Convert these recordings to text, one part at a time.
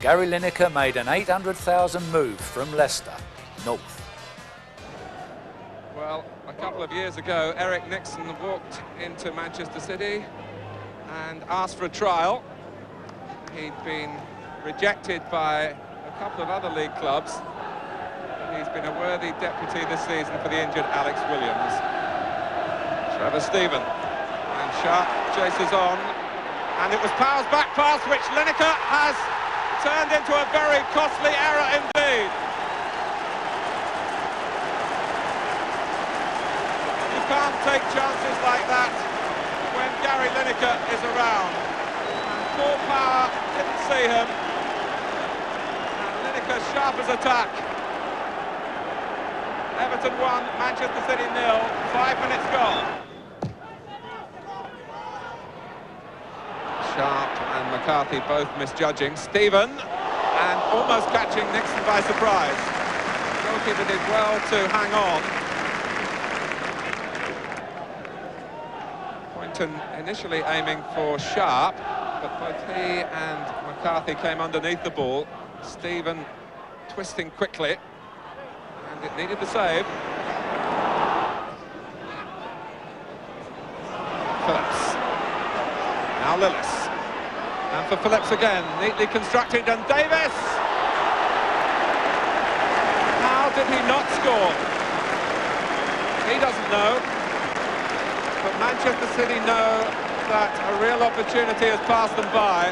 Gary Lineker made an 800,000 move from Leicester, north. Well, a couple of years ago, Eric Nixon walked into Manchester City and asked for a trial. He'd been rejected by a couple of other league clubs. He's been a worthy deputy this season for the injured Alex Williams. Trevor Steven. And Sharp chases on. And it was Power's back pass, which Lineker has turned into a very costly error indeed. You can't take chances like that when Gary Lineker is around. And Paul Power didn't see him. And Lineker sharp as a tack. Everton 1, Manchester City 0, 5 minutes gone. Sharp and McCarthy both misjudging. Steven, and almost catching Nixon by surprise. The goalkeeper did well to hang on. Poynton initially aiming for Sharp, but both he and McCarthy came underneath the ball. Steven twisting quickly, and it needed the save. Phillips. Now Lillis. And for Phillips again, neatly constructed, and Davis! How did he not score? He doesn't know. But Manchester City know that a real opportunity has passed them by,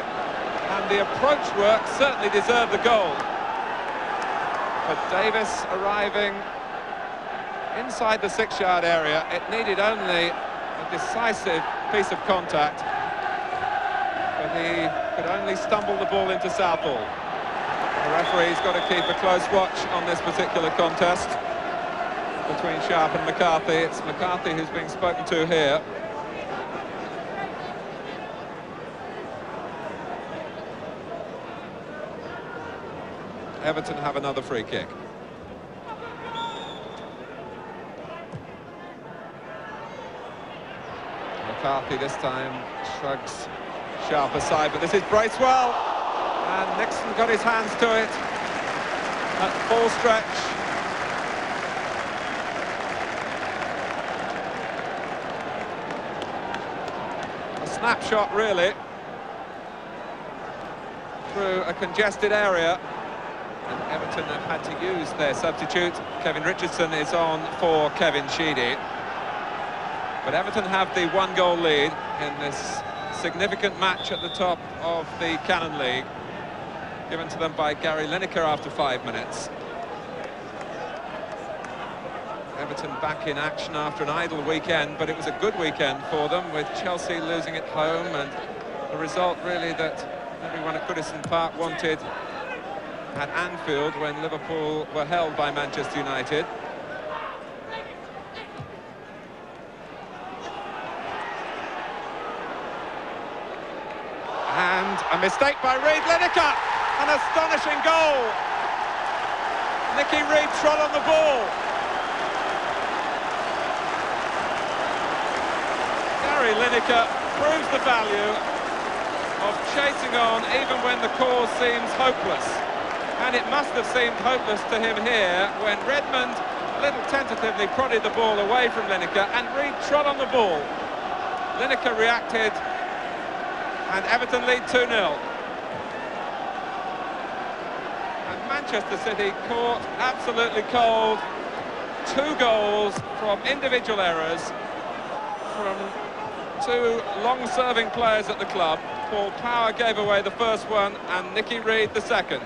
and the approach work certainly deserved the goal. But Davis arriving inside the 6-yard area, it needed only a decisive piece of contact. But he could only stumble the ball into Southall. The referee's got to keep a close watch on this particular contest between Sharp and McCarthy. It's McCarthy who's being spoken to here. Everton have another free kick. McCarthy this time shrugs Sharp aside, but this is Bracewell, and Nixon got his hands to it at full stretch. A snapshot really through a congested area, and Everton have had to use their substitute. Kevin Richardson is on for Kevin Sheedy, but Everton have the 1-goal lead in this significant match at the top of the Cannon League, given to them by Gary Lineker after 5 minutes. Everton back in action after an idle weekend, but it was a good weekend for them, with Chelsea losing at home, and the result really that everyone at Goodison Park wanted at Anfield when Liverpool were held by Manchester United. And a mistake by Reid. Lineker, an astonishing goal. Nicky Reid trod on the ball. Gary Lineker proves the value of chasing on even when the cause seems hopeless. And it must have seemed hopeless to him here when Redmond a little tentatively prodded the ball away from Lineker, and Reid trod on the ball. Lineker reacted, and Everton lead 2-0. And Manchester City caught absolutely cold. 2 goals from individual errors from 2 long-serving players at the club. Paul Power gave away the first one, and Nicky Reid the second.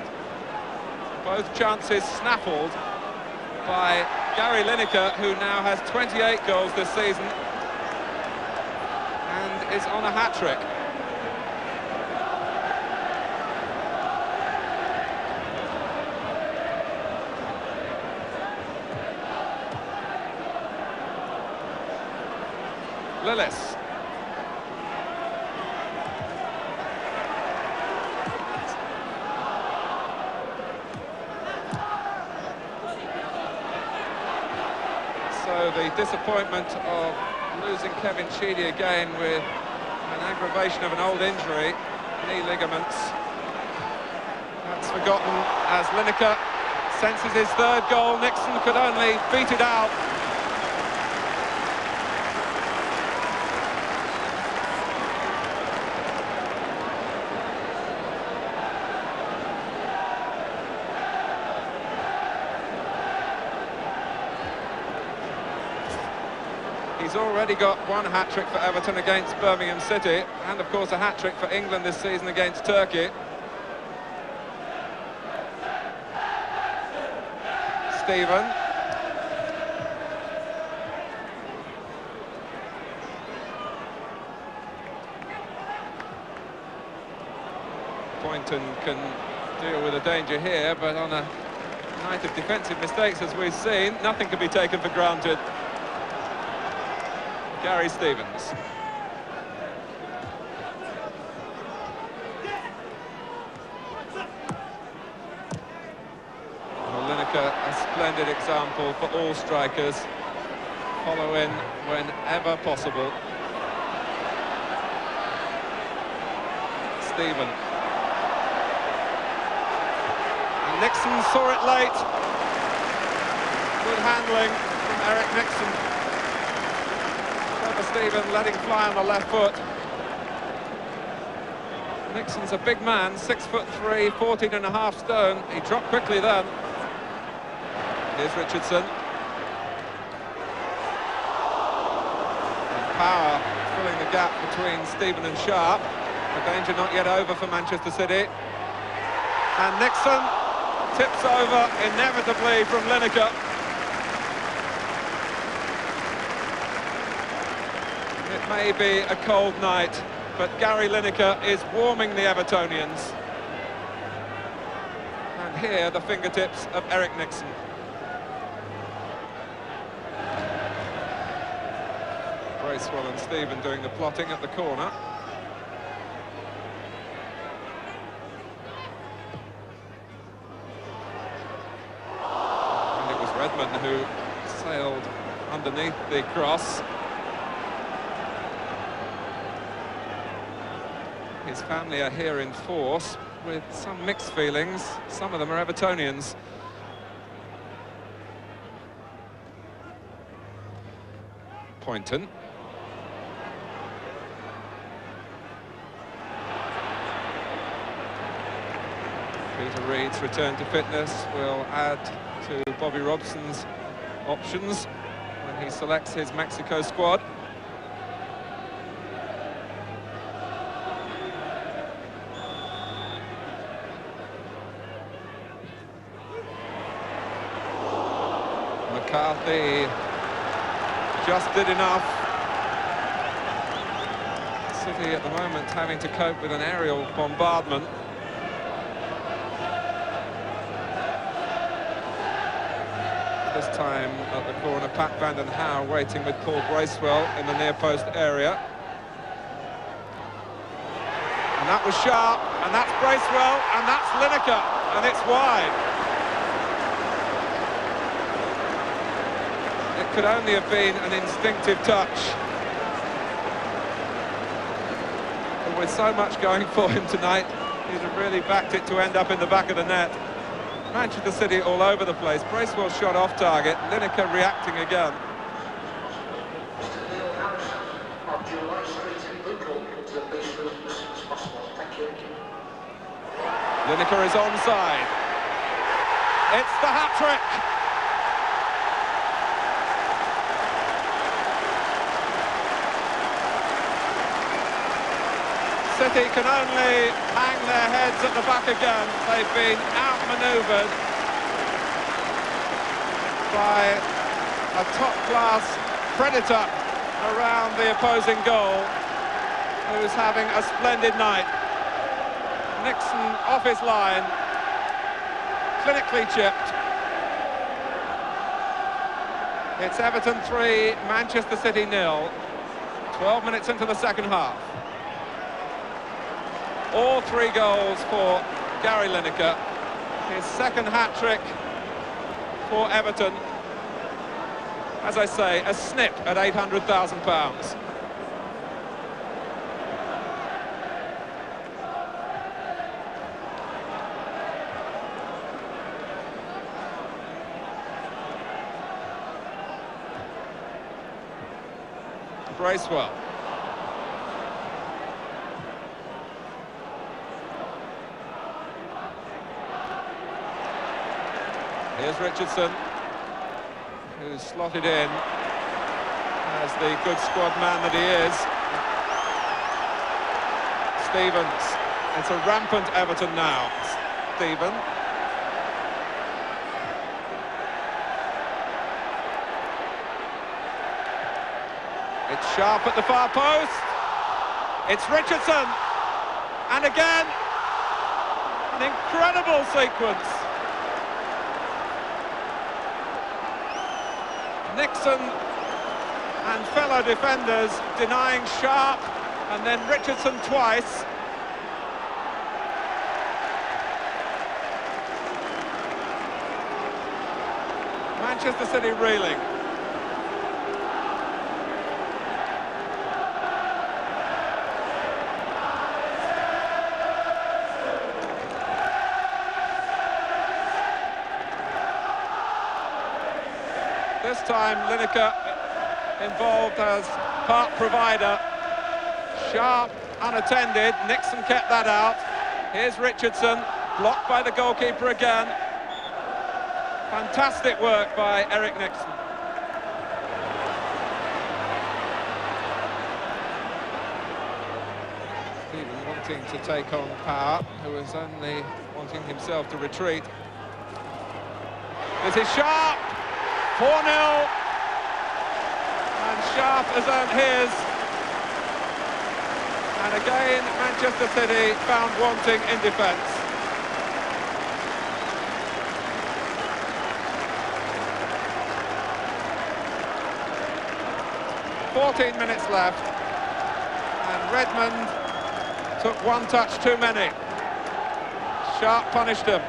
Both chances snaffled by Gary Lineker, who now has 28 goals this season and is on a hat-trick. Lillis. So the disappointment of losing Kevin Sheedy again with an aggravation of an old injury, knee ligaments. That forgotten as Lineker senses his third goal. Nixon could only beat it out. He's already got one hat-trick for Everton against Birmingham City, and of course a hat-trick for England this season against Turkey. Stephen. Poynton can deal with the danger here, but on a night of defensive mistakes, as we've seen, nothing can be taken for granted. Gary Stevens. Well, Lineker, a splendid example for all strikers. Follow in whenever possible. Stephen. And Nixon saw it late. Good handling from Eric Nixon. Stephen letting fly on the left foot. Nixon's a big man, 6'3", 14.5 stone. He dropped quickly then. Here's Richardson. And Power filling the gap between Stephen and Sharp. The danger not yet over for Manchester City. And Nixon tips over inevitably from Lineker. It may be a cold night, but Gary Lineker is warming the Evertonians. And here, the fingertips of Eric Nixon. Bracewell and Stephen doing the plotting at the corner. And it was Redmond who sailed underneath the cross. His family are here in force with some mixed feelings. Some of them are Evertonians. Poynton. Peter Reid's return to fitness will add to Bobby Robson's options when he selects his Mexico squad. McCarthy just did enough. City at the moment having to cope with an aerial bombardment. This time at the corner, Pat van den Hauwe waiting with Paul Bracewell in the near post area. And that was Sharp, and that's Bracewell, and that's Lineker, and it's wide. It could only have been an instinctive touch. But with so much going for him tonight, he'd have really backed it to end up in the back of the net. Manchester City all over the place. Bracewell shot off target, Lineker reacting again. Lineker is onside. It's the hat-trick. City can only hang their heads at the back again. They've been outmanoeuvred by a top-class predator around the opposing goal, who's having a splendid night. Nixon off his line, clinically chipped. It's Everton 3, Manchester City 0. 12 minutes into the second half. All three goals for Gary Lineker. His second hat-trick for Everton. As I say, a snip at £800,000. Bracewell. Here's Richardson, who's slotted in as the good squad man that he is. Stevens. It's a rampant Everton now. Stephen. It's Sharp at the far post. It's Richardson. And again, an incredible sequence. Nixon and fellow defenders denying Sharp, and then Richardson twice. Manchester City reeling. This time Lineker involved as part provider. Sharp unattended, Nixon kept that out. Here's Richardson, blocked by the goalkeeper again. Fantastic work by Eric Nixon. Stephen wanting to take on Power, who was only wanting himself to retreat. This is Sharp, 4-0, and Sharp has earned his. And again, Manchester City found wanting in defence. "14 minutes left, and Redmond took one touch too many. Sharp punished him.